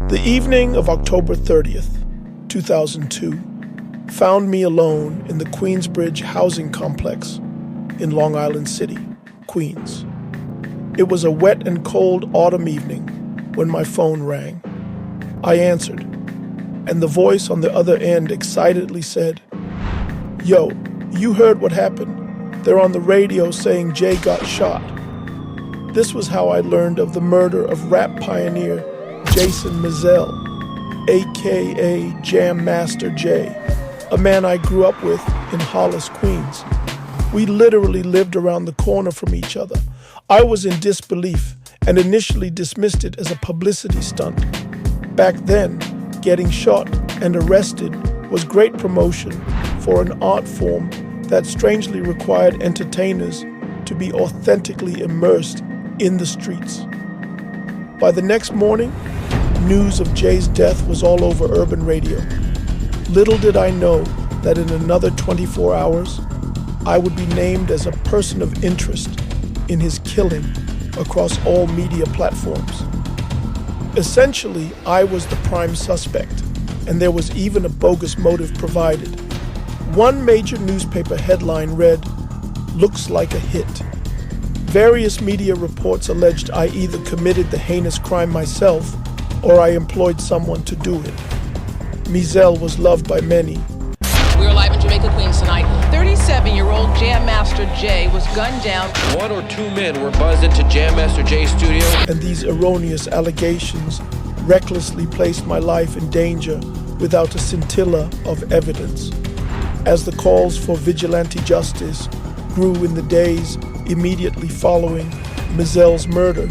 The evening of October 30th, 2002, found me alone in the Queensbridge housing complex in Long Island City, Queens. It was a wet and cold autumn evening when my phone rang. I answered, and the voice on the other end excitedly said, "Yo, you heard what happened? They're on the radio saying Jay got shot." This was how I learned of the murder of rap pioneer Jason Mizell, a.k.a. Jam Master Jay, a man I grew up with in Hollis, Queens. We literally lived around the corner from each other. I was in disbelief and initially dismissed it as a publicity stunt. Back then, getting shot and arrested was great promotion for an art form that strangely required entertainers to be authentically immersed in the streets. By the next morning, news of Jay's death was all over urban radio. Little did I know that in another 24 hours, I would be named as a person of interest in his killing across all media platforms. Essentially, I was the prime suspect, and there was even a bogus motive provided. One major newspaper headline read, "Looks like a hit." Various media reports alleged I either committed the heinous crime myself or I employed someone to do it. Mizell was loved by many. We're live in Jamaica, Queens tonight. 37-year-old Jam Master Jay was gunned down. One or two men were buzzed into Jam Master Jay's studio. And these erroneous allegations recklessly placed my life in danger without a scintilla of evidence. As the calls for vigilante justice grew in the days immediately following Mizell's murder,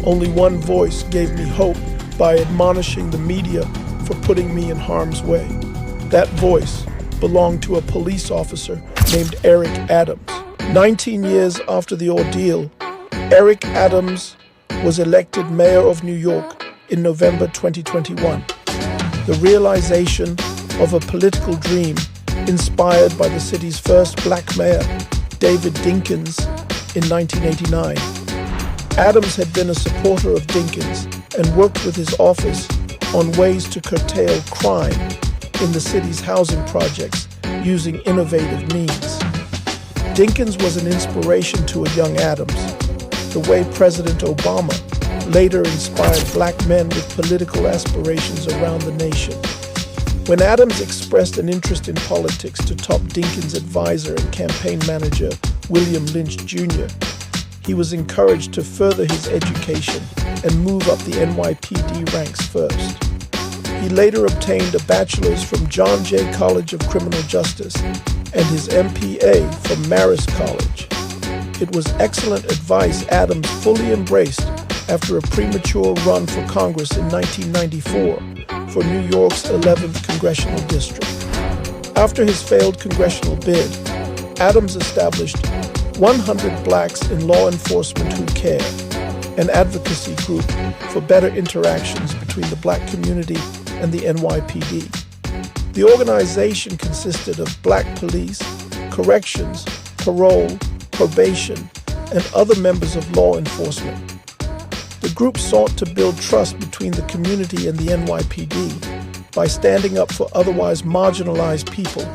only one voice gave me hope by admonishing the media for putting me in harm's way. That voice belonged to a police officer named Eric Adams. 19 years after the ordeal, Eric Adams was elected mayor of New York in November 2021. The realization of a political dream inspired by the city's first black mayor, David Dinkins, in 1989. Adams had been a supporter of Dinkins and worked with his office on ways to curtail crime in the city's housing projects using innovative means. Dinkins was an inspiration to a young Adams, the way President Obama later inspired black men with political aspirations around the nation. When Adams expressed an interest in politics to top Dinkins' advisor and campaign manager, William Lynch Jr., he was encouraged to further his education and move up the NYPD ranks first. He later obtained a bachelor's from John Jay College of Criminal Justice and his MPA from Marist College. It was excellent advice Adams fully embraced after a premature run for Congress in 1994 for New York's 11th Congressional District. After his failed congressional bid, Adams established 100 Blacks in Law Enforcement Who Care, an advocacy group for better interactions between the black community and the NYPD. The organization consisted of black police, corrections, parole, probation, and other members of law enforcement. The group sought to build trust between the community and the NYPD by standing up for otherwise marginalized people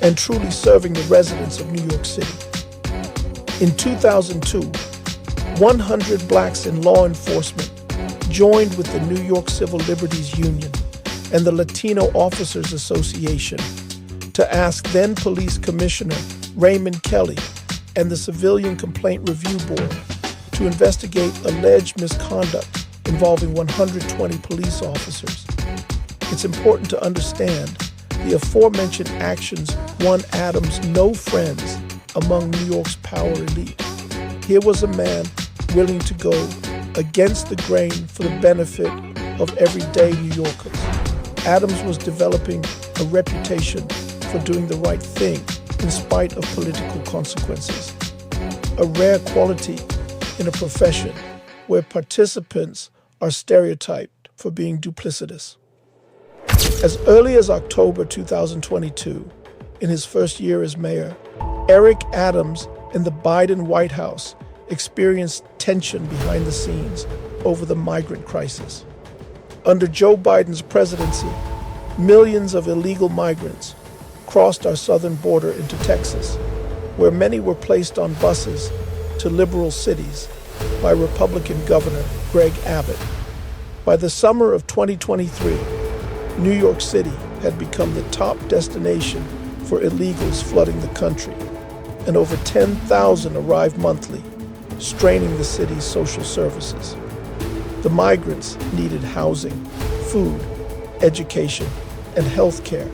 and truly serving the residents of New York City. In 2002, 100 blacks in law enforcement joined with the New York Civil Liberties Union and the Latino Officers Association to ask then Police Commissioner Raymond Kelly and the Civilian Complaint Review Board to investigate alleged misconduct involving 120 police officers. It's important to understand the aforementioned actions won Adams no friends among New York's power elite. Here was a man willing to go against the grain for the benefit of everyday New Yorkers. Adams was developing a reputation for doing the right thing in spite of political consequences, a rare quality in a profession where participants are stereotyped for being duplicitous. As early as October 2022, in his first year as mayor, Eric Adams and the Biden White House experienced tension behind the scenes over the migrant crisis. Under Joe Biden's presidency, millions of illegal migrants crossed our southern border into Texas, where many were placed on buses to liberal cities by Republican Governor Greg Abbott. By the summer of 2023, New York City had become the top destination for illegals flooding the country, and over 10,000 arrived monthly, straining the city's social services. The migrants needed housing, food, education, and health care,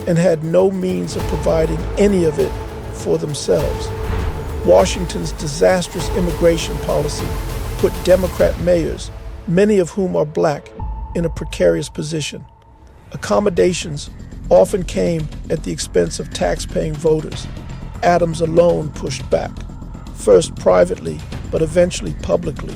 and had no means of providing any of it for themselves. Washington's disastrous immigration policy put Democrat mayors, many of whom are black, in a precarious position. Accommodations often came at the expense of tax-paying voters. Adams alone pushed back, first privately, but eventually publicly.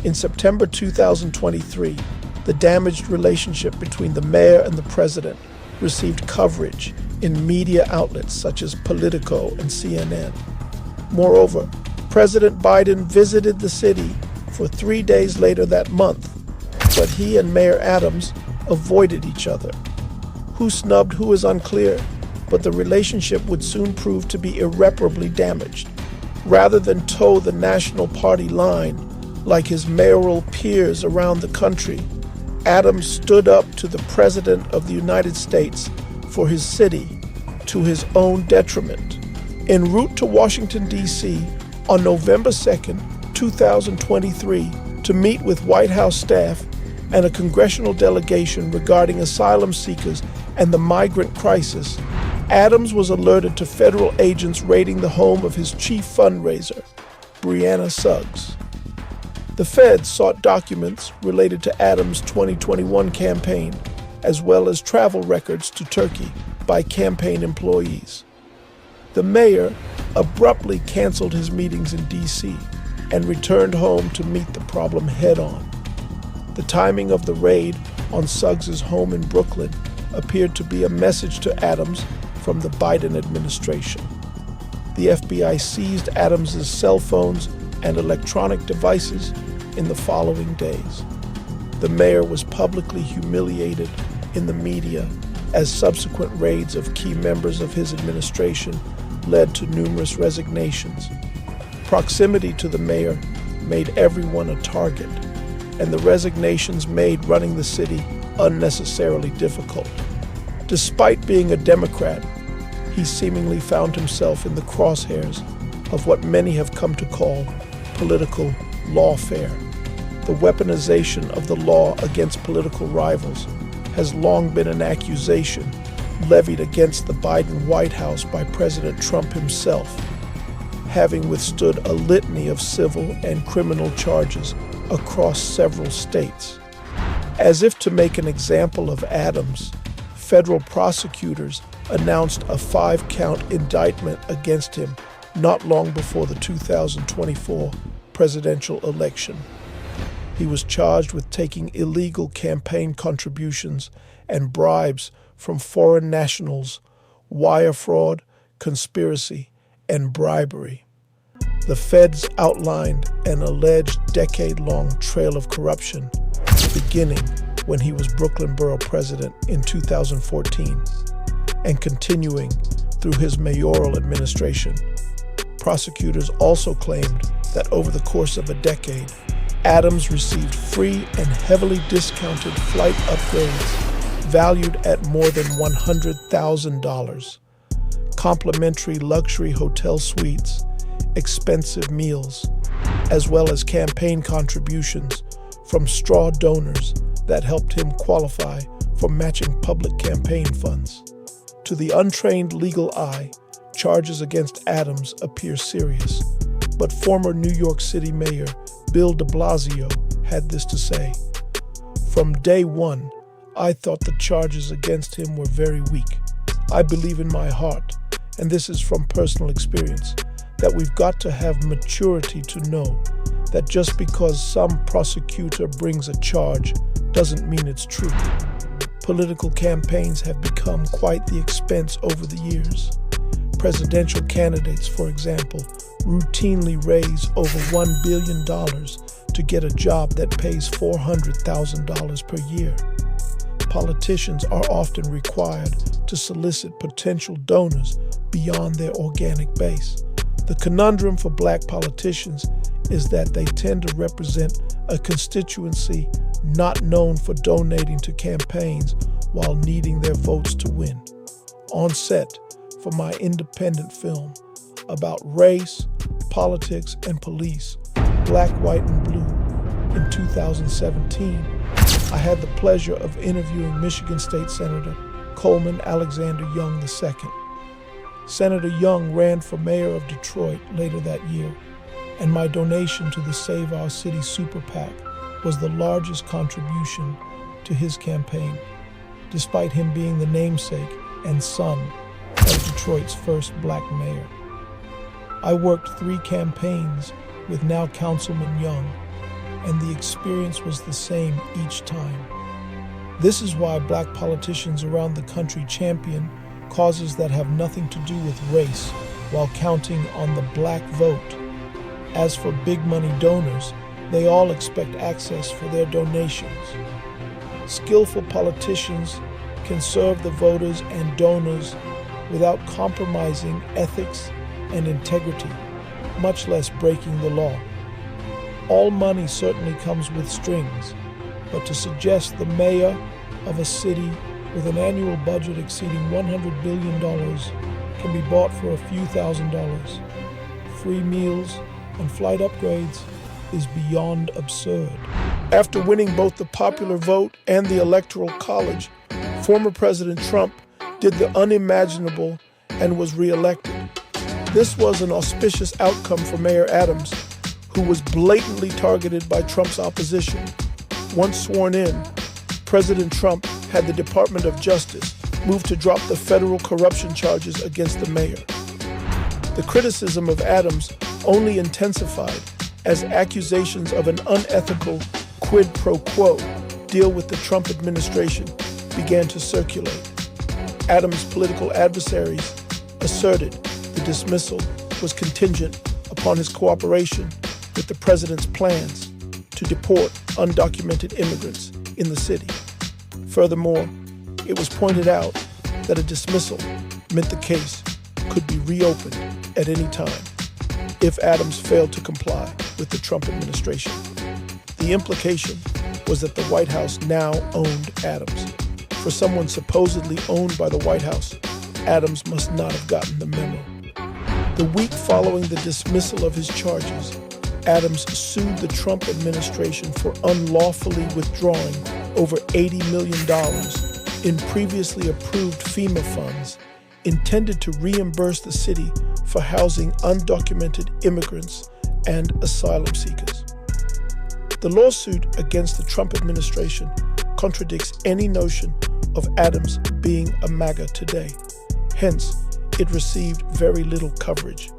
In September 2023, the damaged relationship between the mayor and the president received coverage in media outlets such as Politico and CNN. Moreover, President Biden visited the city for 3 days later that month, but he and Mayor Adams avoided each other. Who snubbed who is unclear, but the relationship would soon prove to be irreparably damaged. Rather than toe the national party line like his mayoral peers around the country, Adams stood up to the President of the United States for his city, to his own detriment. En route to Washington, D.C. on November 2nd, 2023, to meet with White House staff and a congressional delegation regarding asylum seekers and the migrant crisis, Adams was alerted to federal agents raiding the home of his chief fundraiser, Brianna Suggs. The feds sought documents related to Adams' 2021 campaign, as well as travel records to Turkey by campaign employees. The mayor abruptly canceled his meetings in D.C. and returned home to meet the problem head-on. The timing of the raid on Suggs' home in Brooklyn appeared to be a message to Adams from the Biden administration. The FBI seized Adams' cell phones and electronic devices in the following days. The mayor was publicly humiliated in the media as subsequent raids of key members of his administration led to numerous resignations. Proximity to the mayor made everyone a target, and the resignations made running the city unnecessarily difficult. Despite being a Democrat, he seemingly found himself in the crosshairs of what many have come to call political lawfare. The weaponization of the law against political rivals has long been an accusation levied against the Biden White House by President Trump himself, having withstood a litany of civil and criminal charges across several states. As if to make an example of Adams, federal prosecutors announced a 5-count indictment against him not long before the 2024 presidential election. He was charged with taking illegal campaign contributions and bribes from foreign nationals, wire fraud, conspiracy, and bribery. The feds outlined an alleged decade-long trail of corruption, beginning when he was Brooklyn Borough President in 2014 and continuing through his mayoral administration. Prosecutors also claimed that over the course of a decade, Adams received free and heavily discounted flight upgrades valued at more than $100,000, complimentary luxury hotel suites, expensive meals, as well as campaign contributions from straw donors that helped him qualify for matching public campaign funds. To the untrained legal eye, charges against Adams appear serious, but former New York City Mayor Bill de Blasio had this to say: "From day one, I thought the charges against him were very weak. I believe in my heart, and this is from personal experience, that we've got to have maturity to know that just because some prosecutor brings a charge doesn't mean it's true. Political campaigns have become quite the expense over the years. Presidential candidates, for example, routinely raise over $1 billion to get a job that pays $400,000 per year. politicians are often required to solicit potential donors beyond their organic base. The conundrum for black politicians is that they tend to represent a constituency not known for donating to campaigns while needing their votes to win. On set for my independent film about race, politics, and police, Black, White, and Blue, in 2017, I had the pleasure of interviewing Michigan State Senator Coleman Alexander Young II. Senator Young ran for mayor of Detroit later that year, and my donation to the Save Our City Super PAC was the largest contribution to his campaign, despite him being the namesake and son of Detroit's first black mayor. I worked 3 campaigns with now Councilman Young, and the experience was the same each time. This is why black politicians around the country champion causes that have nothing to do with race while counting on the black vote. As for big money donors, they all expect access for their donations. Skillful politicians can serve the voters and donors without compromising ethics and integrity, much less breaking the law. All money certainly comes with strings, but to suggest the mayor of a city with an annual budget exceeding $100 billion can be bought for a few $1,000s, free meals and flight upgrades, is beyond absurd. After winning both the popular vote and the Electoral College, former President Trump did the unimaginable and was reelected. This was an auspicious outcome for Mayor Adams, who was blatantly targeted by Trump's opposition. Once sworn in, President Trump had the Department of Justice move to drop the federal corruption charges against the mayor. The criticism of Adams only intensified as accusations of an unethical quid pro quo deal with the Trump administration began to circulate. Adams' political adversaries asserted the dismissal was contingent upon his cooperation with the president's plans to deport undocumented immigrants in the city. Furthermore, it was pointed out that a dismissal meant the case could be reopened at any time if Adams failed to comply with the Trump administration. The implication was that the White House now owned Adams. For someone supposedly owned by the White House, Adams must not have gotten the memo. The week following the dismissal of his charges, Adams sued the Trump administration for unlawfully withdrawing over $80 million in previously approved FEMA funds intended to reimburse the city for housing undocumented immigrants and asylum seekers. The lawsuit against the Trump administration contradicts any notion of Adams being a MAGA today. Hence, it received very little coverage.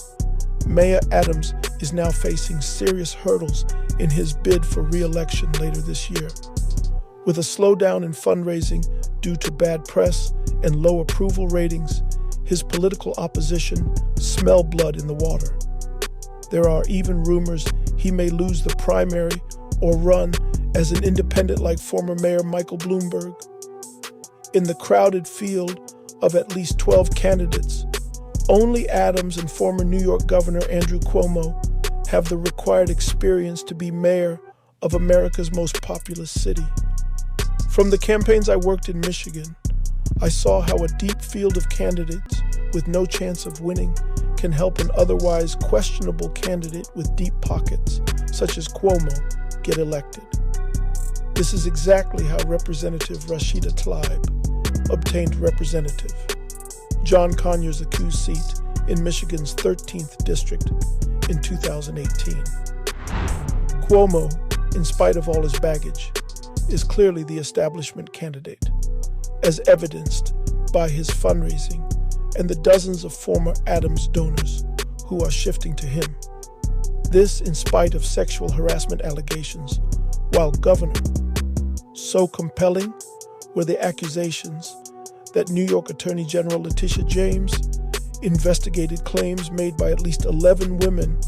Mayor Adams is now facing serious hurdles in his bid for re-election later this year. With a slowdown in fundraising due to bad press and low approval ratings, his political opposition smell blood in the water. There are even rumors he may lose the primary or run as an independent like former Mayor Michael Bloomberg. In the crowded field of at least 12 candidates, only Adams and former New York Governor Andrew Cuomo have the required experience to be mayor of America's most populous city. From the campaigns I worked in Michigan, I saw how a deep field of candidates with no chance of winning can help an otherwise questionable candidate with deep pockets, such as Cuomo, get elected. This is exactly how Representative Rashida Tlaib obtained Representative John Conyers' accused seat in Michigan's 13th district in 2018. Cuomo, in spite of all his baggage, is clearly the establishment candidate, as evidenced by his fundraising and the dozens of former Adams donors who are shifting to him. This in spite of sexual harassment allegations, while governor. So compelling were the accusations that New York Attorney General Letitia James investigated claims made by at least 11 women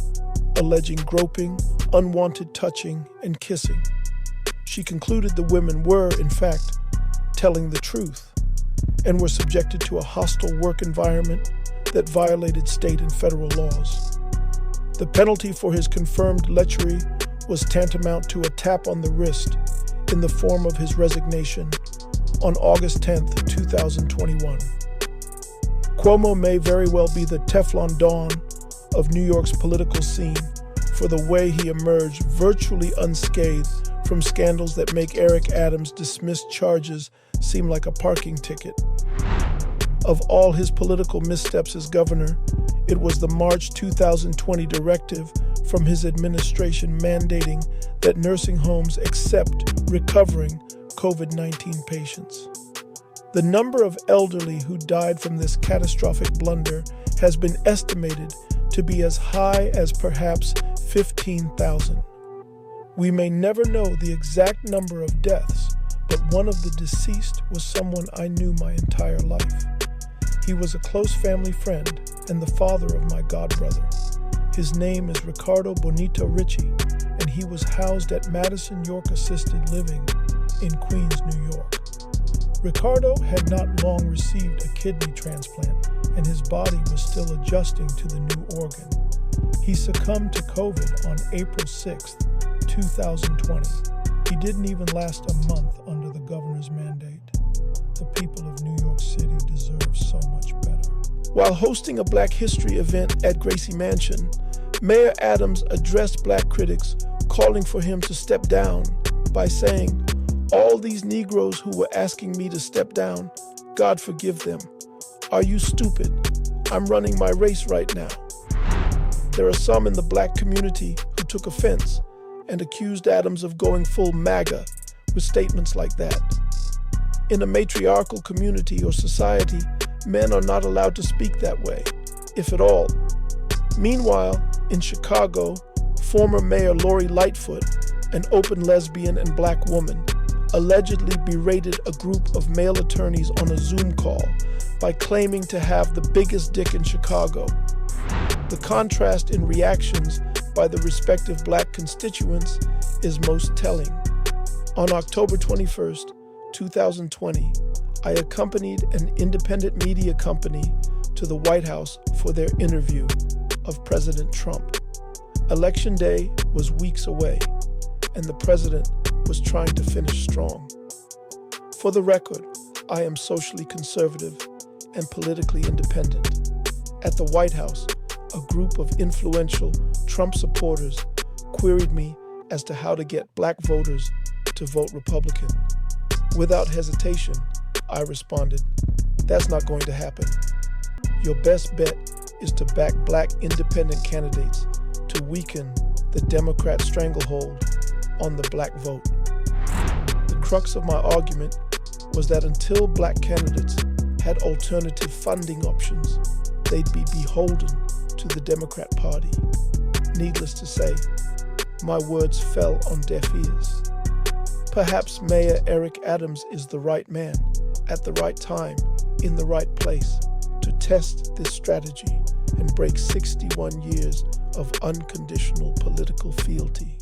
alleging groping, unwanted touching, and kissing. She concluded the women were, in fact, telling the truth, and were subjected to a hostile work environment that violated state and federal laws. The penalty for his confirmed lechery was tantamount to a tap on the wrist in the form of his resignation on August 10, 2021. Cuomo may very well be the Teflon Don of New York's political scene for the way he emerged virtually unscathed from scandals that make Eric Adams' dismissed charges seem like a parking ticket. Of all his political missteps as governor, it was the March 2020 directive from his administration mandating that nursing homes accept recovering COVID-19 patients. The number of elderly who died from this catastrophic blunder has been estimated to be as high as perhaps 15,000. We may never know the exact number of deaths, but one of the deceased was someone I knew my entire life. He was a close family friend and the father of my godbrother. His name is Ricardo Bonito Ritchie, and he was housed at Madison York Assisted Living in Queens, New York. Ricardo had not long received a kidney transplant, and his body was still adjusting to the new organ. He succumbed to COVID on April 6, 2020. He didn't even last a month under the governor's mandate. The people of New York City deserve so much better. While hosting a Black History event at Gracie Mansion, Mayor Adams addressed Black critics, calling for him to step down by saying, "All these Negroes who were asking me to step down, God forgive them. Are you stupid? I'm running my race right now." There are some in the Black community who took offense and accused Adams of going full MAGA with statements like that. In a matriarchal community or society, men are not allowed to speak that way, if at all. Meanwhile, in Chicago, former Mayor Lori Lightfoot, an open lesbian and Black woman, allegedly berated a group of male attorneys on a Zoom call by claiming to have the biggest dick in Chicago. The contrast in reactions by the respective Black constituents is most telling. On October 21st, 2020, I accompanied an independent media company to the White House for their interview of President Trump. Election day was weeks away, and the president was trying to finish strong. For the record, I am socially conservative and politically independent. At the White House, a group of influential Trump supporters queried me as to how to get Black voters to vote Republican. Without hesitation, I responded, "That's not going to happen. Your best bet is to back Black independent candidates to weaken the Democrat stranglehold on the Black vote." The crux of my argument was that until Black candidates had alternative funding options, they'd be beholden to the Democrat Party. Needless to say, my words fell on deaf ears. Perhaps Mayor Eric Adams is the right man at the right time in the right place to test this strategy and break 61 years of unconditional political fealty.